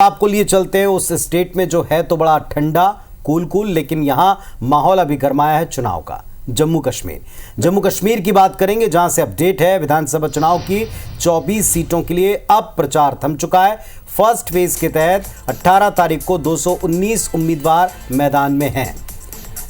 आपको लिए चलते हैं उस स्टेट में जो है तो बड़ा ठंडा कूल, लेकिन यहां माहौल अभी गरमाया है चुनाव का। जम्मू कश्मीर की बात करेंगे, जहां से अपडेट है विधानसभा चुनाव की 24 सीटों के लिए अब प्रचार थम चुका है। फर्स्ट फेज के तहत 18 तारीख को 219 उम्मीदवार मैदान में हैं।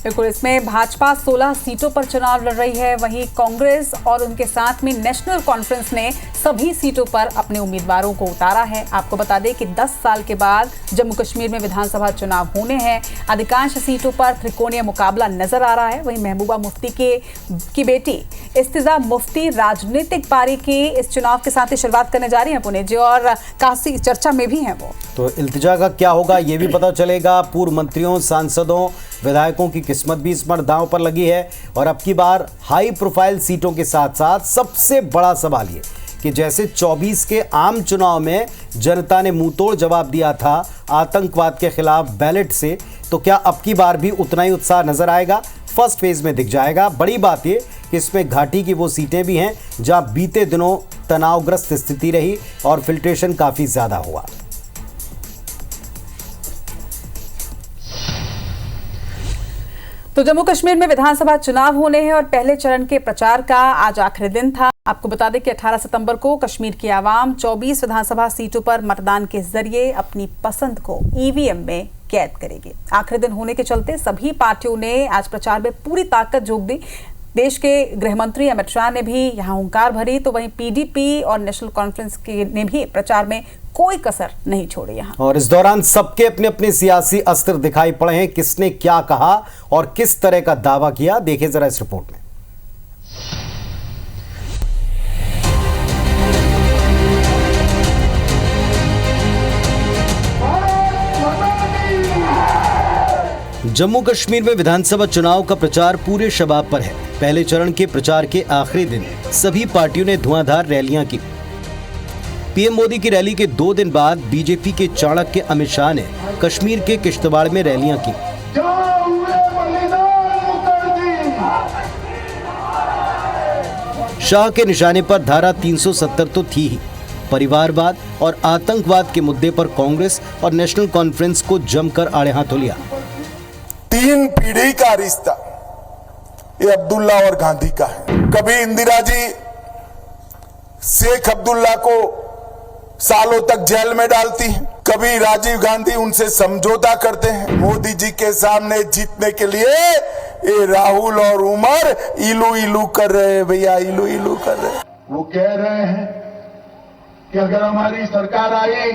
बिल्कुल, इसमें भाजपा 16 सीटों पर चुनाव लड़ रही है, वहीं कांग्रेस और उनके साथ में नेशनल कॉन्फ्रेंस ने सभी सीटों पर अपने उम्मीदवारों को उतारा है। आपको बता दें कि 10 साल के बाद जम्मू कश्मीर में विधानसभा चुनाव होने हैं। अधिकांश सीटों पर त्रिकोणीय मुकाबला नजर आ रहा है। वहीं महबूबा मुफ्ती की बेटी इस्तिजा मुफ्ती राजनीतिक पारी की इस चुनाव के साथ ही शुरुआत करने जा रही है पुणे जी, और काफी चर्चा में भी है वो। तो इल्तिजा का क्या होगा ये भी पता चलेगा। पूर्व मंत्रियों, सांसदों, विधायकों की किस्मत भी इस पर दांव पर लगी है। और अब की बार हाई प्रोफाइल सीटों के साथ साथ सबसे बड़ा सवाल ये कि जैसे 24 के आम चुनाव में जनता ने मुंहतोड़ जवाब दिया था आतंकवाद के खिलाफ बैलेट से, तो क्या अब की बार भी उतना ही उत्साह नजर आएगा? फर्स्ट फेज में दिख जाएगा। बड़ी बात ये कि इसमें घाटी की वो सीटें भी हैं जहां बीते दिनों तनावग्रस्त स्थिति रही और फिल्ट्रेशन काफी ज्यादा हुआ। तो जम्मू कश्मीर में विधानसभा चुनाव होने हैं और पहले चरण के प्रचार का आज आखिरी दिन था। आपको बता दें कि 18 सितंबर को कश्मीर की आवाम 24 विधानसभा सीटों पर मतदान के जरिए अपनी पसंद को ईवीएम में कैद करेगी। आखिरी दिन होने के चलते सभी पार्टियों ने आज प्रचार में पूरी ताकत झोंक दी। देश के गृह मंत्री अमित शाह ने भी यहां हुंकार भरी, तो वहीं पीडीपी और नेशनल कॉन्फ्रेंस ने भी प्रचार में कोई कसर नहीं छोड़ी यहां। और इस दौरान सबके अपने अपने सियासी अस्त्र दिखाई पड़े हैं। किसने क्या कहा और किस तरह का दावा किया, देखिए जरा इस रिपोर्ट में। जम्मू कश्मीर में विधानसभा चुनाव का प्रचार पूरे शबाब पर है। पहले चरण के प्रचार के आखिरी दिन सभी पार्टियों ने धुआंधार रैलियां की। पीएम मोदी की रैली के 2 दिन बाद बीजेपी के चाणक्य अमित शाह ने कश्मीर के किश्तवाड़ में रैलियां की। शाह के निशाने पर धारा 370 तो थी ही। परिवारवाद और आतंकवाद के मुद्दे पर कांग्रेस और नेशनल कॉन्फ्रेंस को जमकर आड़े हाथों लिया। 3 पीढ़ी का रिश्ता ये अब्दुल्ला और गांधी का है। कभी इंदिरा जी शेख अब्दुल्ला को सालों तक जेल में डालती हैं, कभी राजीव गांधी उनसे समझौता करते हैं। मोदी जी के सामने जीतने के लिए ये राहुल और उमर इलू इलू कर रहे हैं, भैया इलू इलू कर रहे हैं। वो कह रहे हैं कि अगर हमारी सरकार आई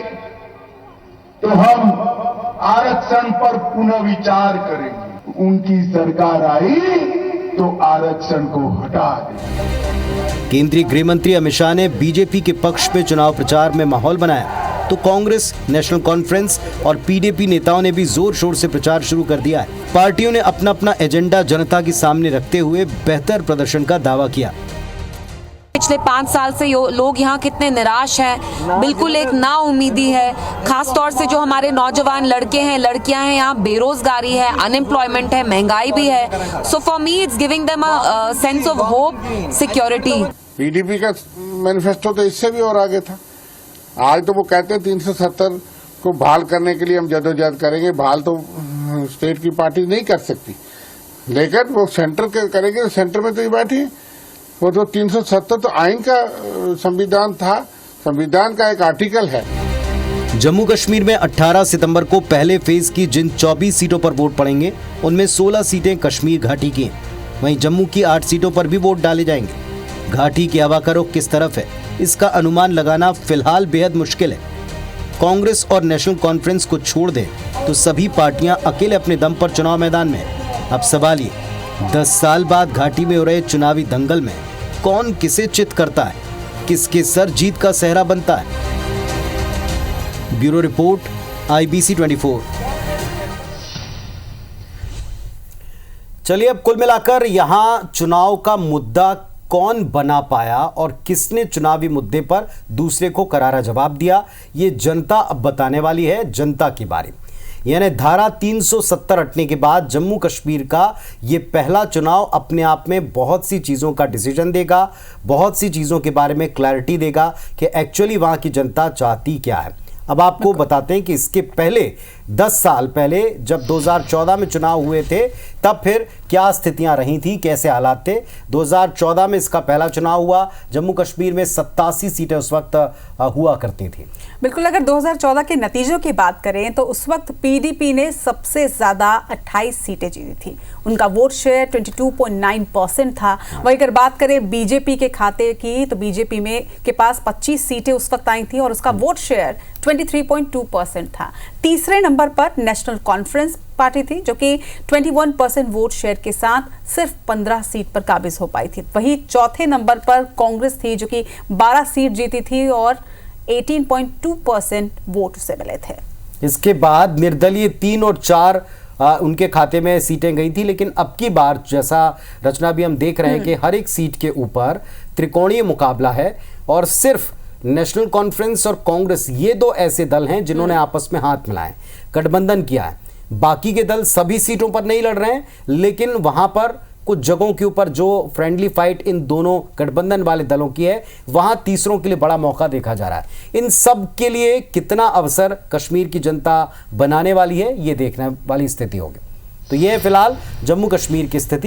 तो हम आरक्षण पर पुनः विचार करेंगे। उनकी सरकार आई तो आरक्षण को हटा देंगे। केंद्रीय गृह मंत्री अमित शाह ने बीजेपी के पक्ष में चुनाव प्रचार में माहौल बनाया, तो कांग्रेस, नेशनल कॉन्फ्रेंस और पीडीपी नेताओं ने भी जोर शोर से प्रचार शुरू कर दिया है। पार्टियों ने अपना अपना एजेंडा जनता के सामने रखते हुए बेहतर प्रदर्शन का दावा किया। पिछले 5 साल से लोग यहाँ कितने निराश हैं, बिल्कुल एक नाउम्मीदी है। खास तौर से जो हमारे नौजवान लड़के हैं, लड़कियां हैं, यहाँ बेरोजगारी है, अनएम्प्लॉयमेंट है, महंगाई भी है। So for me it's giving them a sense of hope, security. PDP का मैनिफेस्टो तो इससे भी और आगे था। आज तो वो कहते हैं 370 को बहाल करने के लिए हम जदोजहद करेंगे। बहाल तो स्टेट की पार्टी नहीं कर सकती, लेकिन वो सेंटर के करेंगे। सेंटर में तो ये बैठी वो तो 370 तो आइन का संविधान था, संविधान का एक आर्टिकल है। जम्मू कश्मीर में 18 सितंबर को पहले फेज की जिन 24 सीटों पर वोट पड़ेंगे उनमें 16 सीटें कश्मीर घाटी की हैं। वहीं जम्मू की 8 सीटों पर भी वोट डाले जाएंगे। घाटी की हवा का रुख किस तरफ है, इसका अनुमान लगाना फिलहाल बेहद मुश्किल है। कांग्रेस और नेशनल कॉन्फ्रेंस को छोड़ दें तो सभी पार्टियां अकेले अपने दम पर चुनाव मैदान में हैं। अब सवाल ये, 10 साल बाद घाटी में हो रहे चुनावी दंगल में कौन किसे चित करता है, किसके सर जीत का सेहरा बनता है। Bureau report, IBC 24। चलिए अब कुल मिलाकर यहां चुनाव का मुद्दा कौन बना पाया और किसने चुनावी मुद्दे पर दूसरे को करारा जवाब दिया, ये जनता अब बताने वाली है। जनता की बारी, यानी धारा 370 हटने के बाद जम्मू कश्मीर का ये पहला चुनाव अपने आप में बहुत सी चीज़ों का डिसीजन देगा, बहुत सी चीज़ों के बारे में क्लैरिटी देगा कि एक्चुअली वहाँ की जनता चाहती क्या है। अब आपको बताते हैं कि इसके पहले 10 साल पहले जब 2014 में चुनाव हुए थे तब फिर क्या स्थितियां रही थी, कैसे हालात थे। 2014 में इसका पहला चुनाव हुआ। जम्मू कश्मीर में 87 सीटें उस वक्त हुआ करती थी। बिल्कुल, अगर 2014 के नतीजों की बात करें तो उस वक्त पीडीपी ने सबसे ज्यादा 28 सीटें जीती थी। उनका वोट शेयर 22.9% था। वही अगर बात करें बीजेपी के खाते की तो बीजेपी में के पास 25 सीटें उस वक्त आई थी और उसका वोट शेयर 23.2% था। तीसरे नंबर पर नेशनल कॉन्फ्रेंस पार्टी थी जो कि 21% वोट शेयर के साथ सिर्फ 15 सीट पर काबिज हो पाई थी। वही चौथे नंबर पर कांग्रेस थी जो कि 12 सीट जीती थी और 18.2% वोट उसे मिले थे। इसके बाद निर्दलीय 3 और 4 उनके खाते में सीटें गई थी। लेकिन अब की बार जैसा रचना भी हम देख रहे हैं कि हर एक सीट के ऊपर त्रिकोणीय मुकाबला है और सिर्फ नेशनल कॉन्फ्रेंस और कांग्रेस ये दो ऐसे दल हैं जिन्होंने आपस में हाथ मिलाए, गठबंधन किया है। बाकी के दल सभी सीटों पर नहीं लड़ रहे हैं, लेकिन वहां पर कुछ जगहों के ऊपर जो फ्रेंडली फाइट इन दोनों गठबंधन वाले दलों की है, वहां तीसरों के लिए बड़ा मौका देखा जा रहा है। इन सब के लिए कितना अवसर कश्मीर की जनता बनाने वाली है, ये देखने वाली स्थिति होगी। तो ये है फिलहाल जम्मू कश्मीर की स्थिति।